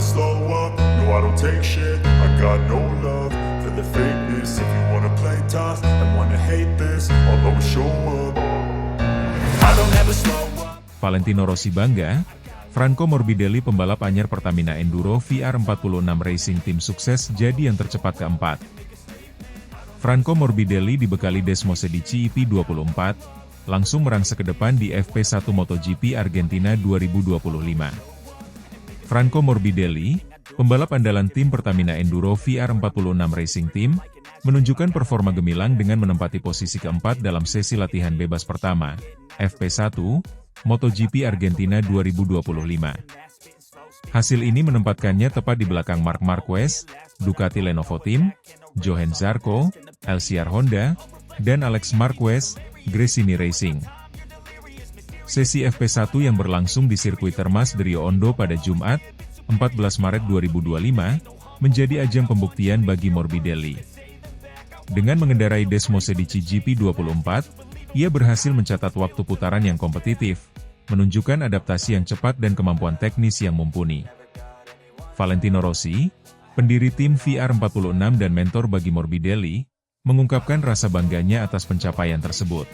slow up, no I don't take shit. I got no love for the fakeness. If you wanna play tough and wanna hate this, I'll always show up. I don't ever slow up. Valentino Rossi bangga, Franco Morbidelli pembalap anyar Pertamina Enduro VR46 Racing Team sukses jadi yang tercepat keempat. Franco Morbidelli dibekali Desmose Dici IP24, langsung merangsek ke depan di FP1 MotoGP Argentina 2025. Franco Morbidelli, pembalap andalan tim Pertamina Enduro VR46 Racing Team, menunjukkan performa gemilang dengan menempati posisi keempat dalam sesi latihan bebas pertama, FP1, MotoGP Argentina 2025. Hasil ini menempatkannya tepat di belakang Marc Marquez, Ducati Lenovo Team, Johann Zarco, LCR Honda, dan Alex Marquez, Gresini Racing. Sesi FP1 yang berlangsung di sirkuit Termas de Rio Hondo pada Jumat, 14 Maret 2025, menjadi ajang pembuktian bagi Morbidelli. Dengan mengendarai Desmose Dici GP24, ia berhasil mencatat waktu putaran yang kompetitif, menunjukkan adaptasi yang cepat dan kemampuan teknis yang mumpuni. Valentino Rossi, pendiri tim VR46 dan mentor bagi Morbidelli, mengungkapkan rasa bangganya atas pencapaian tersebut.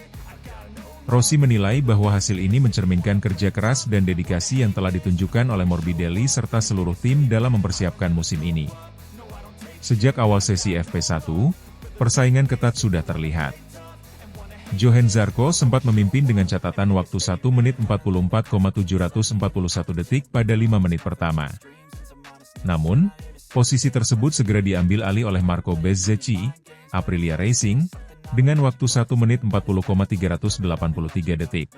Rossi menilai bahwa hasil ini mencerminkan kerja keras dan dedikasi yang telah ditunjukkan oleh Morbidelli serta seluruh tim dalam mempersiapkan musim ini. Sejak awal sesi FP1, persaingan ketat sudah terlihat. Johann Zarco sempat memimpin dengan catatan waktu 1 menit 44,741 detik pada 5 menit pertama. Namun, posisi tersebut segera diambil alih oleh Marco Bezzecchi, Aprilia Racing, dengan waktu 1 menit 40,383 detik.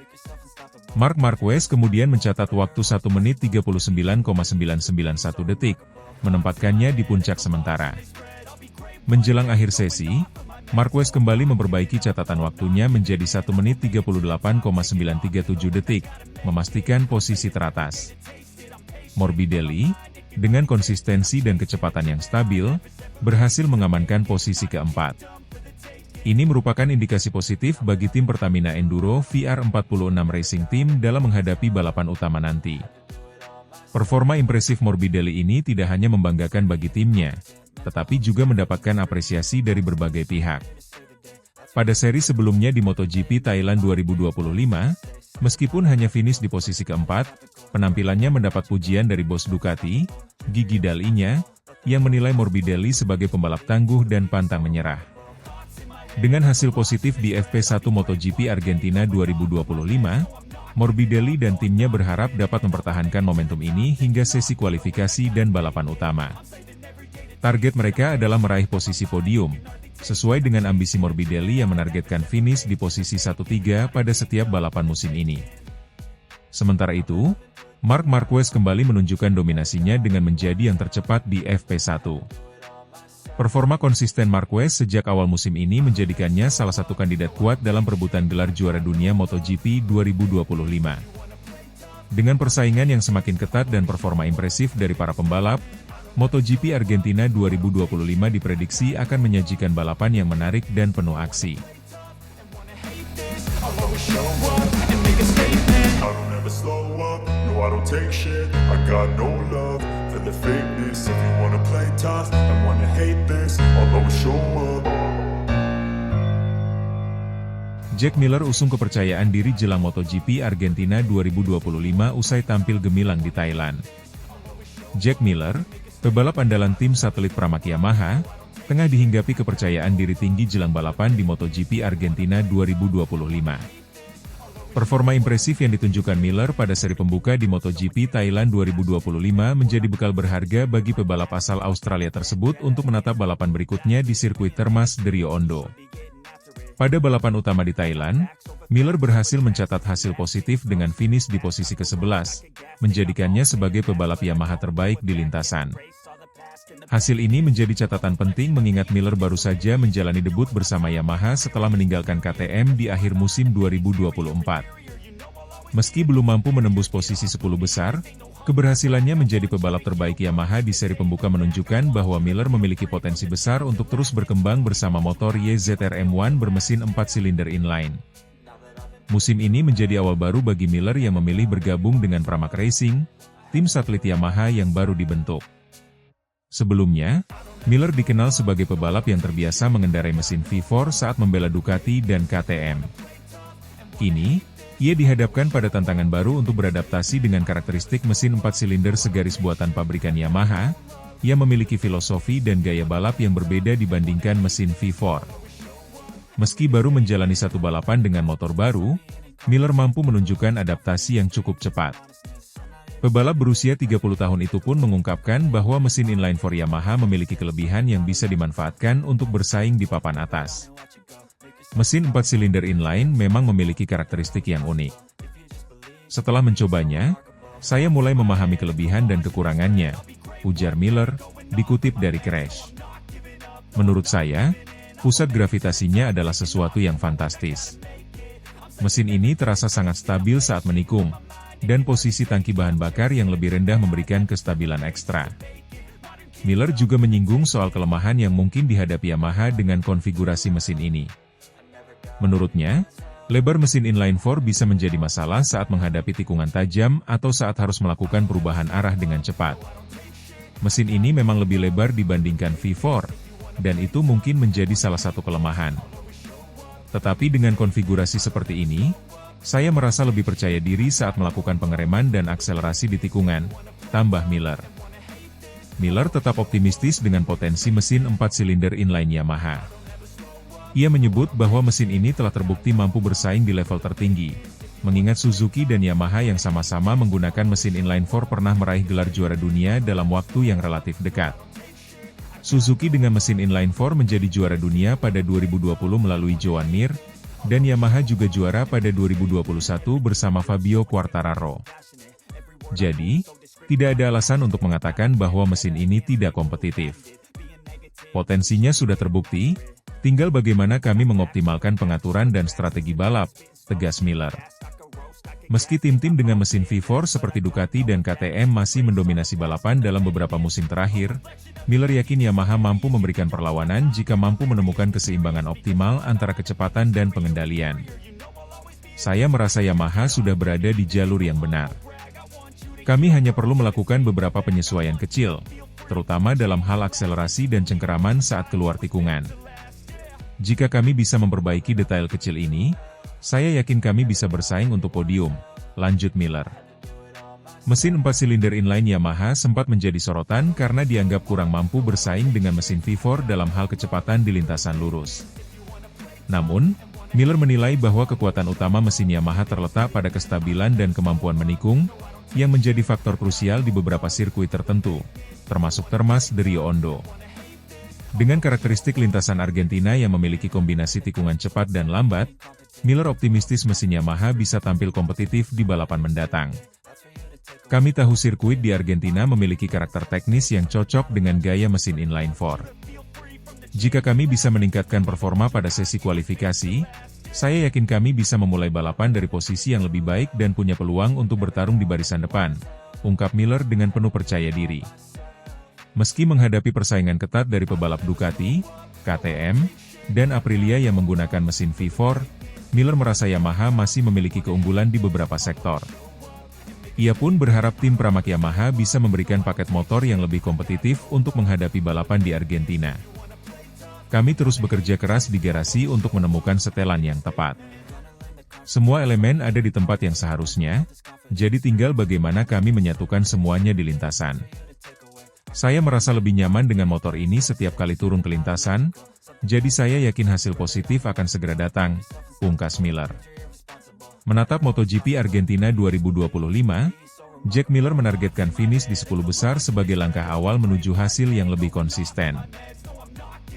Marc Marquez kemudian mencatat waktu 1 menit 39,991 detik, menempatkannya di puncak sementara. Menjelang akhir sesi, Marquez kembali memperbaiki catatan waktunya menjadi 1 menit 38,937 detik, memastikan posisi teratas. Morbidelli, dengan konsistensi dan kecepatan yang stabil, berhasil mengamankan posisi keempat. Ini merupakan indikasi positif bagi tim Pertamina Enduro VR46 Racing Team dalam menghadapi balapan utama nanti. Performa impresif Morbidelli ini tidak hanya membanggakan bagi timnya, tetapi juga mendapatkan apresiasi dari berbagai pihak. Pada seri sebelumnya di MotoGP Thailand 2025, meskipun hanya finish di posisi keempat, penampilannya mendapat pujian dari bos Ducati, Gigi Dall'Igna, yang menilai Morbidelli sebagai pembalap tangguh dan pantang menyerah. Dengan hasil positif di FP1 MotoGP Argentina 2025, Morbidelli dan timnya berharap dapat mempertahankan momentum ini hingga sesi kualifikasi dan balapan utama. Target mereka adalah meraih posisi podium, sesuai dengan ambisi Morbidelli yang menargetkan finish di posisi 1-3 pada setiap balapan musim ini. Sementara itu, Marc Marquez kembali menunjukkan dominasinya dengan menjadi yang tercepat di FP1. Performa konsisten Marquez sejak awal musim ini menjadikannya salah satu kandidat kuat dalam perebutan gelar juara dunia MotoGP 2025. Dengan persaingan yang semakin ketat dan performa impresif dari para pembalap, MotoGP Argentina 2025 diprediksi akan menyajikan balapan yang menarik dan penuh aksi. Jack Miller usung kepercayaan diri jelang MotoGP Argentina 2025 usai tampil gemilang di Thailand. Jack Miller, pebalap andalan tim satelit Pramac Yamaha, tengah dihinggapi kepercayaan diri tinggi jelang balapan di MotoGP Argentina 2025. Performa impresif yang ditunjukkan Miller pada seri pembuka di MotoGP Thailand 2025 menjadi bekal berharga bagi pebalap asal Australia tersebut untuk menatap balapan berikutnya di sirkuit Termas de Rio Hondo. Pada balapan utama di Thailand, Miller berhasil mencatat hasil positif dengan finish di posisi ke-11, menjadikannya sebagai pebalap Yamaha terbaik di lintasan. Hasil ini menjadi catatan penting mengingat Miller baru saja menjalani debut bersama Yamaha setelah meninggalkan KTM di akhir musim 2024. Meski belum mampu menembus posisi 10 besar, keberhasilannya menjadi pebalap terbaik Yamaha di seri pembuka menunjukkan bahwa Miller memiliki potensi besar untuk terus berkembang bersama motor YZR M1 bermesin 4 silinder inline. Musim ini menjadi awal baru bagi Miller yang memilih bergabung dengan Pramac Racing, tim satelit Yamaha yang baru dibentuk. Sebelumnya, Miller dikenal sebagai pebalap yang terbiasa mengendarai mesin V4 saat membela Ducati dan KTM. Kini, ia dihadapkan pada tantangan baru untuk beradaptasi dengan karakteristik mesin 4 silinder segaris buatan pabrikan Yamaha, yang memiliki filosofi dan gaya balap yang berbeda dibandingkan mesin V4. Meski baru menjalani satu balapan dengan motor baru, Miller mampu menunjukkan adaptasi yang cukup cepat. Pebalap berusia 30 tahun itu pun mengungkapkan bahwa mesin inline-4 Yamaha memiliki kelebihan yang bisa dimanfaatkan untuk bersaing di papan atas. Mesin 4 silinder inline memang memiliki karakteristik yang unik. Setelah mencobanya, saya mulai memahami kelebihan dan kekurangannya, ujar Miller, dikutip dari Crash. Menurut saya, pusat gravitasinya adalah sesuatu yang fantastis. Mesin ini terasa sangat stabil saat menikung, dan posisi tangki bahan bakar yang lebih rendah memberikan kestabilan ekstra. Miller juga menyinggung soal kelemahan yang mungkin dihadapi Yamaha dengan konfigurasi mesin ini. Menurutnya, lebar mesin inline-4 bisa menjadi masalah saat menghadapi tikungan tajam atau saat harus melakukan perubahan arah dengan cepat. Mesin ini memang lebih lebar dibandingkan V4, dan itu mungkin menjadi salah satu kelemahan. Tetapi dengan konfigurasi seperti ini, saya merasa lebih percaya diri saat melakukan pengereman dan akselerasi di tikungan, tambah Miller. Miller tetap optimistis dengan potensi mesin 4 silinder inline Yamaha. Ia menyebut bahwa mesin ini telah terbukti mampu bersaing di level tertinggi, mengingat Suzuki dan Yamaha yang sama-sama menggunakan mesin inline-4 pernah meraih gelar juara dunia dalam waktu yang relatif dekat. Suzuki dengan mesin inline-4 menjadi juara dunia pada 2020 melalui Joan Mir, dan Yamaha juga juara pada 2021 bersama Fabio Quartararo. Jadi, tidak ada alasan untuk mengatakan bahwa mesin ini tidak kompetitif. Potensinya sudah terbukti, tinggal bagaimana kami mengoptimalkan pengaturan dan strategi balap, tegas Miller. Meski tim-tim dengan mesin V4 seperti Ducati dan KTM masih mendominasi balapan dalam beberapa musim terakhir, Miller yakin Yamaha mampu memberikan perlawanan jika mampu menemukan keseimbangan optimal antara kecepatan dan pengendalian. Saya merasa Yamaha sudah berada di jalur yang benar. Kami hanya perlu melakukan beberapa penyesuaian kecil, terutama dalam hal akselerasi dan cengkeraman saat keluar tikungan. Jika kami bisa memperbaiki detail kecil ini, saya yakin kami bisa bersaing untuk podium, lanjut Miller. Mesin 4 silinder inline Yamaha sempat menjadi sorotan karena dianggap kurang mampu bersaing dengan mesin V4 dalam hal kecepatan di lintasan lurus. Namun, Miller menilai bahwa kekuatan utama mesin Yamaha terletak pada kestabilan dan kemampuan menikung, yang menjadi faktor krusial di beberapa sirkuit tertentu, termasuk Termas de Rio Hondo. Dengan karakteristik lintasan Argentina yang memiliki kombinasi tikungan cepat dan lambat, Miller optimistis mesin Yamaha bisa tampil kompetitif di balapan mendatang. Kami tahu sirkuit di Argentina memiliki karakter teknis yang cocok dengan gaya mesin inline-4. Jika kami bisa meningkatkan performa pada sesi kualifikasi, saya yakin kami bisa memulai balapan dari posisi yang lebih baik dan punya peluang untuk bertarung di barisan depan, ungkap Miller dengan penuh percaya diri. Meski menghadapi persaingan ketat dari pebalap Ducati, KTM, dan Aprilia yang menggunakan mesin V4, Miller merasa Yamaha masih memiliki keunggulan di beberapa sektor. Ia pun berharap tim Pramac Yamaha bisa memberikan paket motor yang lebih kompetitif untuk menghadapi balapan di Argentina. Kami terus bekerja keras di garasi untuk menemukan setelan yang tepat. Semua elemen ada di tempat yang seharusnya, jadi tinggal bagaimana kami menyatukan semuanya di lintasan. Saya merasa lebih nyaman dengan motor ini setiap kali turun ke lintasan, jadi saya yakin hasil positif akan segera datang, pungkas Miller. Menatap MotoGP Argentina 2025, Jack Miller menargetkan finish di 10 besar sebagai langkah awal menuju hasil yang lebih konsisten.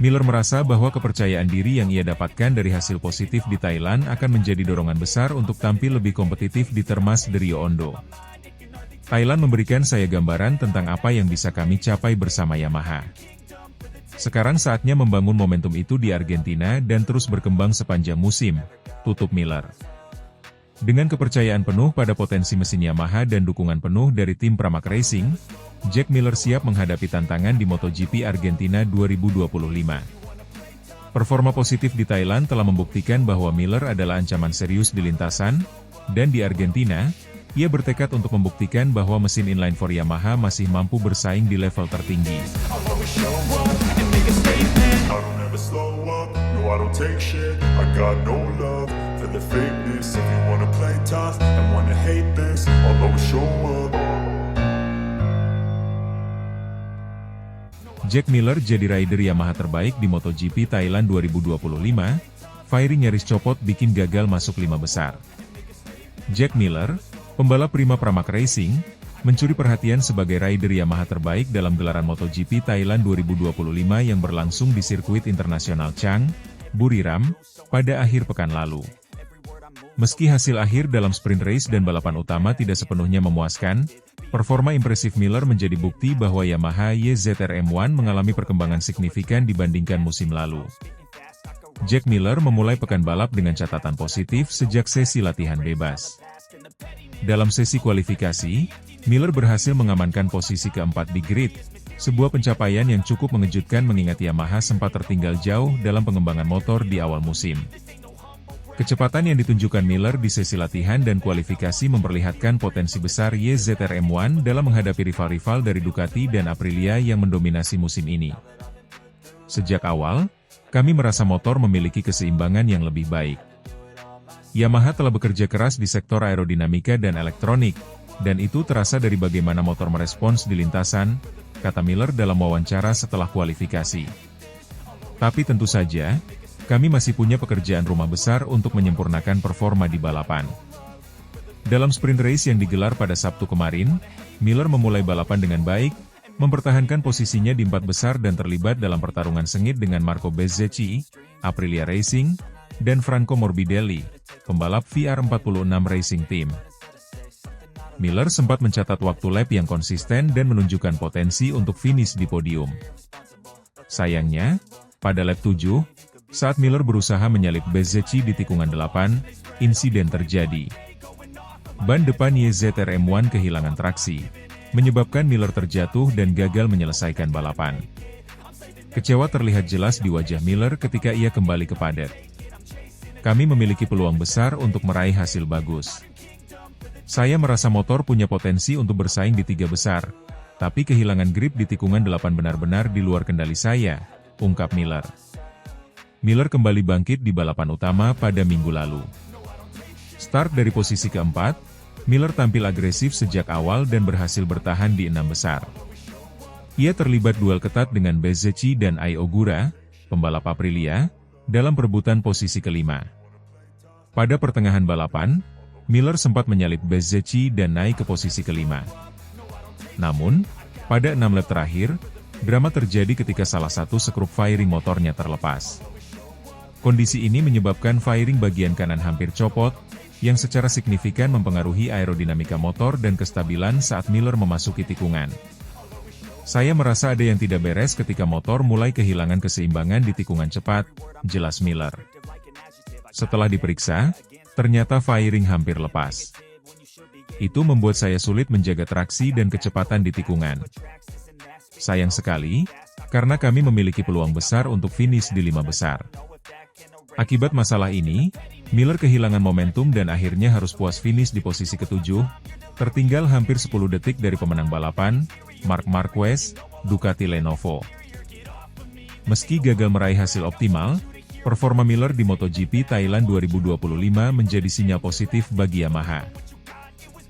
Miller merasa bahwa kepercayaan diri yang ia dapatkan dari hasil positif di Thailand akan menjadi dorongan besar untuk tampil lebih kompetitif di Termas de Rio Hondo. Thailand memberikan saya gambaran tentang apa yang bisa kami capai bersama Yamaha. Sekarang saatnya membangun momentum itu di Argentina dan terus berkembang sepanjang musim, tutup Miller. Dengan kepercayaan penuh pada potensi mesin Yamaha dan dukungan penuh dari tim Pramac Racing, Jack Miller siap menghadapi tantangan di MotoGP Argentina 2025. Performa positif di Thailand telah membuktikan bahwa Miller adalah ancaman serius di lintasan, dan di Argentina, Ia bertekad untuk membuktikan bahwa mesin inline-4 Yamaha masih mampu bersaing di level tertinggi. I don't ever slow up, no I don't take shit. I got no love for the fakeness. If you wanna play tough and wanna hate this, I'll always show up. Jack Miller jadi rider Yamaha terbaik di MotoGP Thailand 2025, firing nyaris copot bikin gagal masuk 5 besar. Jack Miller, pembalap Prima Pramac Racing, mencuri perhatian sebagai rider Yamaha terbaik dalam gelaran MotoGP Thailand 2025 yang berlangsung di sirkuit internasional Chang, Buriram, pada akhir pekan lalu. Meski hasil akhir dalam sprint race dan balapan utama tidak sepenuhnya memuaskan, performa impresif Miller menjadi bukti bahwa Yamaha YZR M1 mengalami perkembangan signifikan dibandingkan musim lalu. Jack Miller memulai pekan balap dengan catatan positif sejak sesi latihan bebas. Dalam sesi kualifikasi, Miller berhasil mengamankan posisi keempat di grid, sebuah pencapaian yang cukup mengejutkan mengingat Yamaha sempat tertinggal jauh dalam pengembangan motor di awal musim. Kecepatan yang ditunjukkan Miller di sesi latihan dan kualifikasi memperlihatkan potensi besar YZR M1 dalam menghadapi rival-rival dari Ducati dan Aprilia yang mendominasi musim ini. Sejak awal, kami merasa motor memiliki keseimbangan yang lebih baik. Yamaha telah bekerja keras di sektor aerodinamika dan elektronik, dan itu terasa dari bagaimana motor merespons di lintasan, kata Miller dalam wawancara setelah kualifikasi. Tapi tentu saja, kami masih punya pekerjaan rumah besar untuk menyempurnakan performa di balapan. Dalam sprint race yang digelar pada Sabtu kemarin, Miller memulai balapan dengan baik, mempertahankan posisinya di 4 besar dan terlibat dalam pertarungan sengit dengan Marco Bezzecchi, Aprilia Racing, dan Franco Morbidelli, pembalap VR46 Racing Team. Miller sempat mencatat waktu lap yang konsisten dan menunjukkan potensi untuk finish di podium. Sayangnya, pada lap 7, saat Miller berusaha menyalip Bezzecchi di tikungan 8, insiden terjadi. Ban depan YZR M1 kehilangan traksi, menyebabkan Miller terjatuh dan gagal menyelesaikan balapan. Kecewa terlihat jelas di wajah Miller ketika ia kembali ke padat. Kami memiliki peluang besar untuk meraih hasil bagus. Saya merasa motor punya potensi untuk bersaing di 3 besar, tapi kehilangan grip di tikungan 8 benar-benar di luar kendali saya, ungkap Miller. Miller kembali bangkit di balapan utama pada minggu lalu. Start dari posisi keempat, Miller tampil agresif sejak awal dan berhasil bertahan di 6 besar. Ia terlibat duel ketat dengan Bezzecchi dan Ai Ogura, pembalap Aprilia, dalam perebutan posisi kelima. Pada pertengahan balapan, Miller sempat menyalip Bezzecchi dan naik ke posisi kelima. Namun, pada 6 lap terakhir, drama terjadi ketika salah satu skrup firing motornya terlepas. Kondisi ini menyebabkan firing bagian kanan hampir copot, yang secara signifikan mempengaruhi aerodinamika motor dan kestabilan saat Miller memasuki tikungan. Saya merasa ada yang tidak beres ketika motor mulai kehilangan keseimbangan di tikungan cepat, jelas Miller. Setelah diperiksa, ternyata firing hampir lepas. Itu membuat saya sulit menjaga traksi dan kecepatan di tikungan. Sayang sekali, karena kami memiliki peluang besar untuk finish di 5 besar. Akibat masalah ini, Miller kehilangan momentum dan akhirnya harus puas finish di posisi ke-7, tertinggal hampir 10 detik dari pemenang balapan, Marc Marquez, Ducati Lenovo. Meski gagal meraih hasil optimal, performa Miller di MotoGP Thailand 2025 menjadi sinyal positif bagi Yamaha.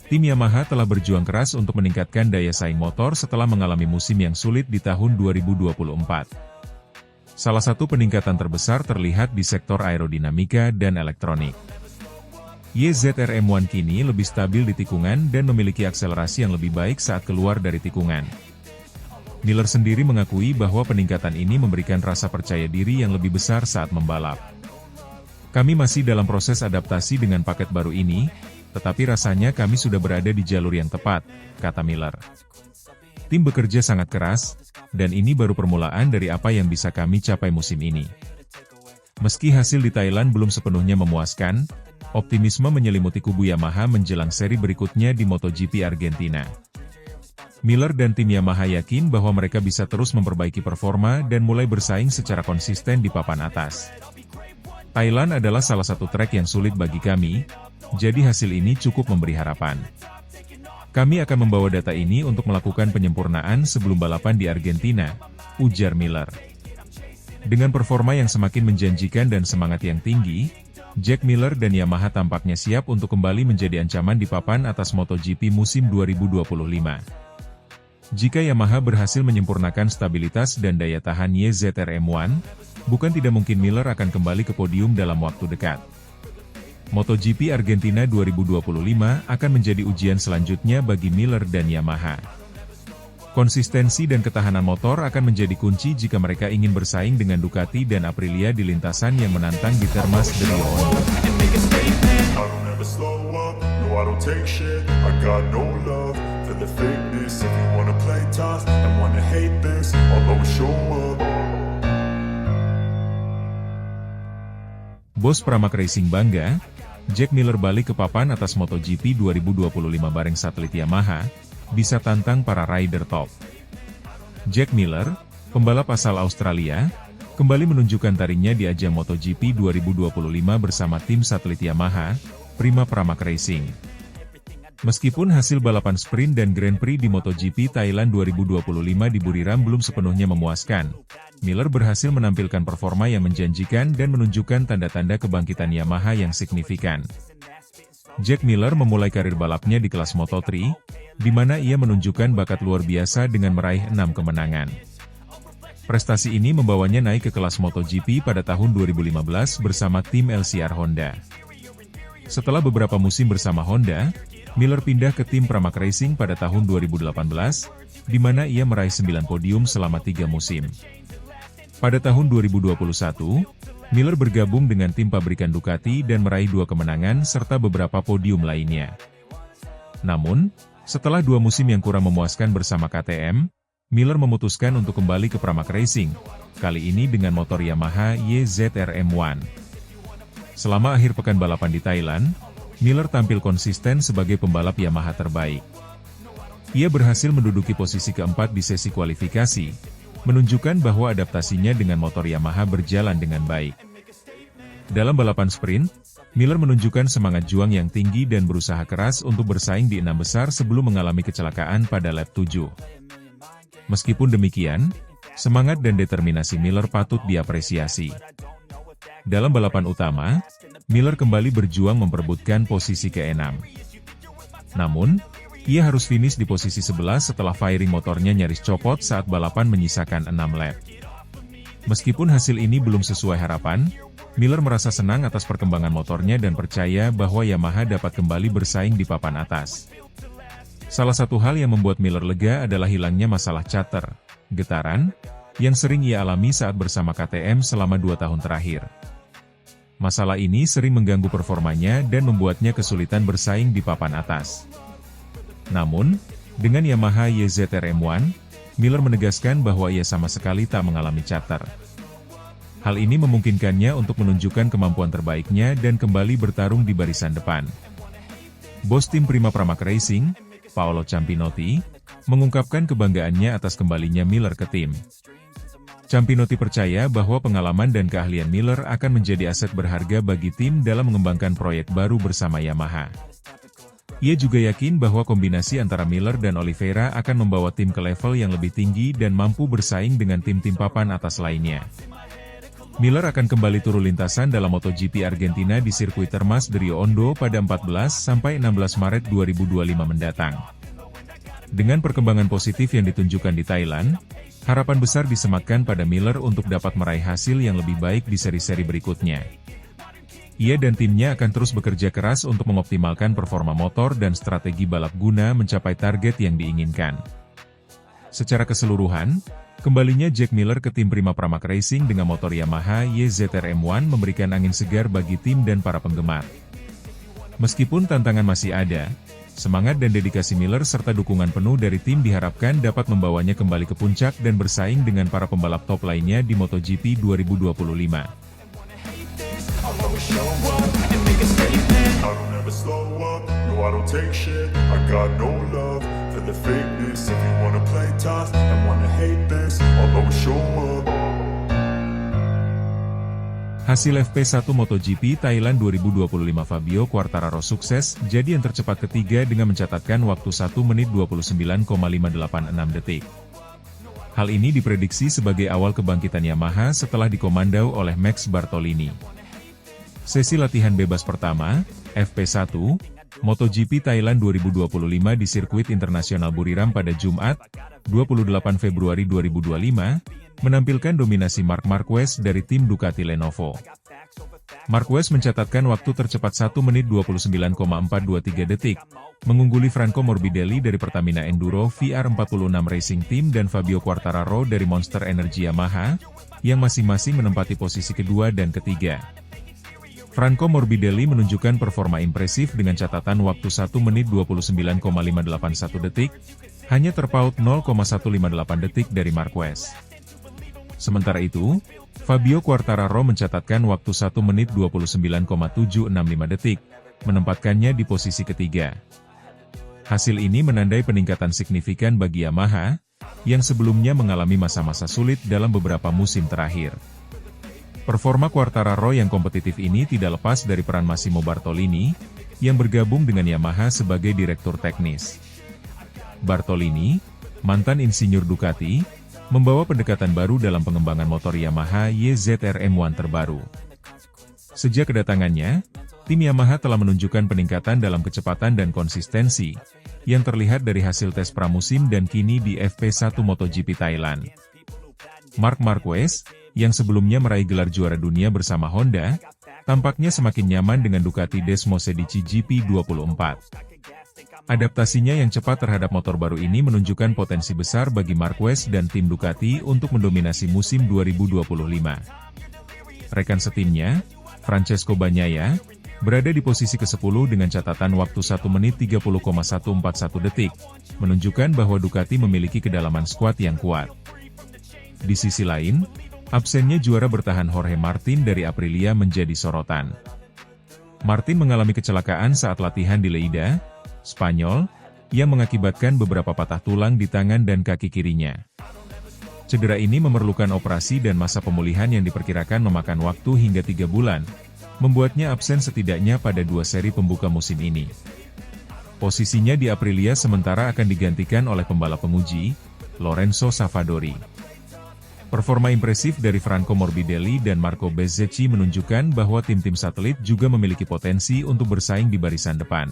Tim Yamaha telah berjuang keras untuk meningkatkan daya saing motor setelah mengalami musim yang sulit di tahun 2024. Salah satu peningkatan terbesar terlihat di sektor aerodinamika dan elektronik. YZR M1 kini lebih stabil di tikungan dan memiliki akselerasi yang lebih baik saat keluar dari tikungan. Miller sendiri mengakui bahwa peningkatan ini memberikan rasa percaya diri yang lebih besar saat membalap. Kami masih dalam proses adaptasi dengan paket baru ini, tetapi rasanya kami sudah berada di jalur yang tepat, kata Miller. Tim bekerja sangat keras, dan ini baru permulaan dari apa yang bisa kami capai musim ini. Meski hasil di Thailand belum sepenuhnya memuaskan, optimisme menyelimuti kubu Yamaha menjelang seri berikutnya di MotoGP Argentina. Miller dan tim Yamaha yakin bahwa mereka bisa terus memperbaiki performa dan mulai bersaing secara konsisten di papan atas. Thailand adalah salah satu trek yang sulit bagi kami, jadi hasil ini cukup memberi harapan. Kami akan membawa data ini untuk melakukan penyempurnaan sebelum balapan di Argentina, ujar Miller. Dengan performa yang semakin menjanjikan dan semangat yang tinggi, Jack Miller dan Yamaha tampaknya siap untuk kembali menjadi ancaman di papan atas MotoGP musim 2025. Jika Yamaha berhasil menyempurnakan stabilitas dan daya tahan YZR M1, bukan tidak mungkin Miller akan kembali ke podium dalam waktu dekat. MotoGP Argentina 2025 akan menjadi ujian selanjutnya bagi Miller dan Yamaha. Konsistensi dan ketahanan motor akan menjadi kunci jika mereka ingin bersaing dengan Ducati dan Aprilia di lintasan yang menantang di Termas de Rio Hondo. Bos Pramac Racing bangga, Jack Miller balik ke papan atas MotoGP 2025 bareng satelit Yamaha, bisa tantang para rider top. Jack Miller, pembalap asal Australia, kembali menunjukkan taringnya di ajang MotoGP 2025 bersama tim satelit Yamaha, Prima Pramac Racing. Meskipun hasil balapan sprint dan Grand Prix di MotoGP Thailand 2025 di Buriram belum sepenuhnya memuaskan, Miller berhasil menampilkan performa yang menjanjikan dan menunjukkan tanda-tanda kebangkitan Yamaha yang signifikan. Jack Miller memulai karir balapnya di kelas Moto3, di mana ia menunjukkan bakat luar biasa dengan meraih 6 kemenangan. Prestasi ini membawanya naik ke kelas MotoGP pada tahun 2015 bersama tim LCR Honda. Setelah beberapa musim bersama Honda, Miller pindah ke tim Pramac Racing pada tahun 2018, di mana ia meraih 9 podium selama 3 musim. Pada tahun 2021, Miller bergabung dengan tim pabrikan Ducati dan meraih 2 kemenangan serta beberapa podium lainnya. Namun, setelah 2 musim yang kurang memuaskan bersama KTM, Miller memutuskan untuk kembali ke Pramac Racing, kali ini dengan motor Yamaha YZR M1. Selama akhir pekan balapan di Thailand, Miller tampil konsisten sebagai pembalap Yamaha terbaik. Ia berhasil menduduki posisi keempat di sesi kualifikasi, menunjukkan bahwa adaptasinya dengan motor Yamaha berjalan dengan baik. Dalam balapan sprint, Miller menunjukkan semangat juang yang tinggi dan berusaha keras untuk bersaing di 6 besar sebelum mengalami kecelakaan pada lap 7. Meskipun demikian, semangat dan determinasi Miller patut diapresiasi. Dalam balapan utama, Miller kembali berjuang memperebutkan posisi ke-6. Namun, ia harus finish di posisi 11 setelah fairing motornya nyaris copot saat balapan menyisakan 6 lap. Meskipun hasil ini belum sesuai harapan, Miller merasa senang atas perkembangan motornya dan percaya bahwa Yamaha dapat kembali bersaing di papan atas. Salah satu hal yang membuat Miller lega adalah hilangnya masalah chatter, getaran, yang sering ia alami saat bersama KTM selama 2 tahun terakhir. Masalah ini sering mengganggu performanya dan membuatnya kesulitan bersaing di papan atas. Namun, dengan Yamaha YZR M1, Miller menegaskan bahwa ia sama sekali tak mengalami chatter. Hal ini memungkinkannya untuk menunjukkan kemampuan terbaiknya dan kembali bertarung di barisan depan. Bos tim Prima Pramac Racing, Paolo Campinotti, mengungkapkan kebanggaannya atas kembalinya Miller ke tim. Campinotti percaya bahwa pengalaman dan keahlian Miller akan menjadi aset berharga bagi tim dalam mengembangkan proyek baru bersama Yamaha. Ia juga yakin bahwa kombinasi antara Miller dan Oliveira akan membawa tim ke level yang lebih tinggi dan mampu bersaing dengan tim-tim papan atas lainnya. Miller akan kembali turun lintasan dalam MotoGP Argentina di sirkuit Termas de Rio Hondo pada 14-16 Maret 2025 mendatang. Dengan perkembangan positif yang ditunjukkan di Thailand, harapan besar disematkan pada Miller untuk dapat meraih hasil yang lebih baik di seri-seri berikutnya. Ia dan timnya akan terus bekerja keras untuk mengoptimalkan performa motor dan strategi balap guna mencapai target yang diinginkan. Secara keseluruhan, kembalinya Jack Miller ke tim Prima Pramac Racing dengan motor Yamaha YZR M1 memberikan angin segar bagi tim dan para penggemar. Meskipun tantangan masih ada, semangat dan dedikasi Miller serta dukungan penuh dari tim diharapkan dapat membawanya kembali ke puncak dan bersaing dengan para pembalap top lainnya di MotoGP 2025. The fakeness, if you wanna play tough and wanna hate this, I'll always show up. Hasil FP1 MotoGP Thailand 2025 Fabio Quartararo sukses jadi yang tercepat ketiga dengan mencatatkan waktu 1 menit 29,586 detik. Hal ini diprediksi sebagai awal kebangkitan Yamaha setelah dikomandau oleh Max Bartolini. Sesi latihan bebas pertama, FP1, MotoGP Thailand 2025 di sirkuit internasional Buriram pada Jumat, 28 Februari 2025, menampilkan dominasi Marc Marquez dari tim Ducati Lenovo. Marquez mencatatkan waktu tercepat 1 menit 29,423 detik, mengungguli Franco Morbidelli dari Pertamina Enduro VR46 Racing Team dan Fabio Quartararo dari Monster Energy Yamaha, yang masing-masing menempati posisi kedua dan ketiga. Franco Morbidelli menunjukkan performa impresif dengan catatan waktu 1 menit 29,581 detik, hanya terpaut 0,158 detik dari Marquez. Sementara itu, Fabio Quartararo mencatatkan waktu 1 menit 29,765 detik, menempatkannya di posisi ketiga. Hasil ini menandai peningkatan signifikan bagi Yamaha, yang sebelumnya mengalami masa-masa sulit dalam beberapa musim terakhir. Performa Quartararo yang kompetitif ini tidak lepas dari peran Massimo Bartolini, yang bergabung dengan Yamaha sebagai direktur teknis. Bartolini, mantan insinyur Ducati, membawa pendekatan baru dalam pengembangan motor Yamaha YZR-M1 terbaru. Sejak kedatangannya, tim Yamaha telah menunjukkan peningkatan dalam kecepatan dan konsistensi, yang terlihat dari hasil tes pramusim dan kini di FP1 MotoGP Thailand. Marc Marquez, yang sebelumnya meraih gelar juara dunia bersama Honda, tampaknya semakin nyaman dengan Ducati Desmosedici GP24. Adaptasinya yang cepat terhadap motor baru ini menunjukkan potensi besar bagi Marquez dan tim Ducati untuk mendominasi musim 2025. Rekan setimnya, Francesco Bagnaia, berada di posisi ke-10 dengan catatan waktu 1 menit 30,141 detik, menunjukkan bahwa Ducati memiliki kedalaman skuad yang kuat. Di sisi lain, absennya juara bertahan Jorge Martin dari Aprilia menjadi sorotan. Martin mengalami kecelakaan saat latihan di Lleida, Spanyol, yang mengakibatkan beberapa patah tulang di tangan dan kaki kirinya. Cedera ini memerlukan operasi dan masa pemulihan yang diperkirakan memakan waktu hingga 3 bulan, membuatnya absen setidaknya pada 2 seri pembuka musim ini. Posisinya di Aprilia sementara akan digantikan oleh pembalap penguji, Lorenzo Savadori. Performa impresif dari Franco Morbidelli dan Marco Bezzecchi menunjukkan bahwa tim-tim satelit juga memiliki potensi untuk bersaing di barisan depan.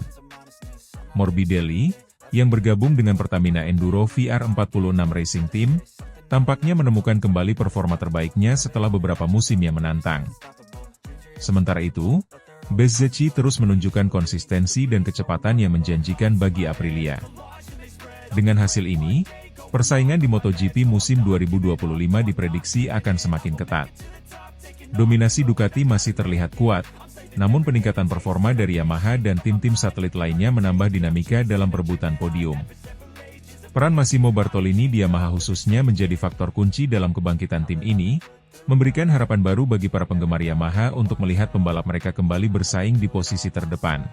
Morbidelli, yang bergabung dengan Pertamina Enduro VR46 Racing Team, tampaknya menemukan kembali performa terbaiknya setelah beberapa musim yang menantang. Sementara itu, Bezzecchi terus menunjukkan konsistensi dan kecepatan yang menjanjikan bagi Aprilia. Dengan hasil ini, persaingan di MotoGP musim 2025 diprediksi akan semakin ketat. Dominasi Ducati masih terlihat kuat, namun peningkatan performa dari Yamaha dan tim-tim satelit lainnya menambah dinamika dalam perebutan podium. Peran Massimo Bartolini di Yamaha khususnya menjadi faktor kunci dalam kebangkitan tim ini, memberikan harapan baru bagi para penggemar Yamaha untuk melihat pembalap mereka kembali bersaing di posisi terdepan.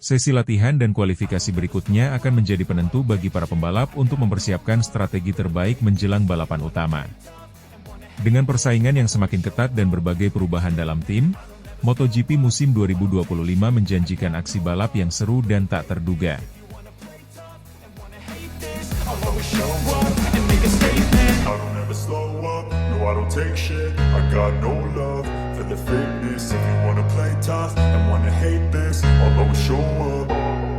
Sesi latihan dan kualifikasi berikutnya akan menjadi penentu bagi para pembalap untuk mempersiapkan strategi terbaik menjelang balapan utama. Dengan persaingan yang semakin ketat dan berbagai perubahan dalam tim, MotoGP musim 2025 menjanjikan aksi balap yang seru dan tak terduga. If you wanna play tough and wanna hate this, I'll always show up.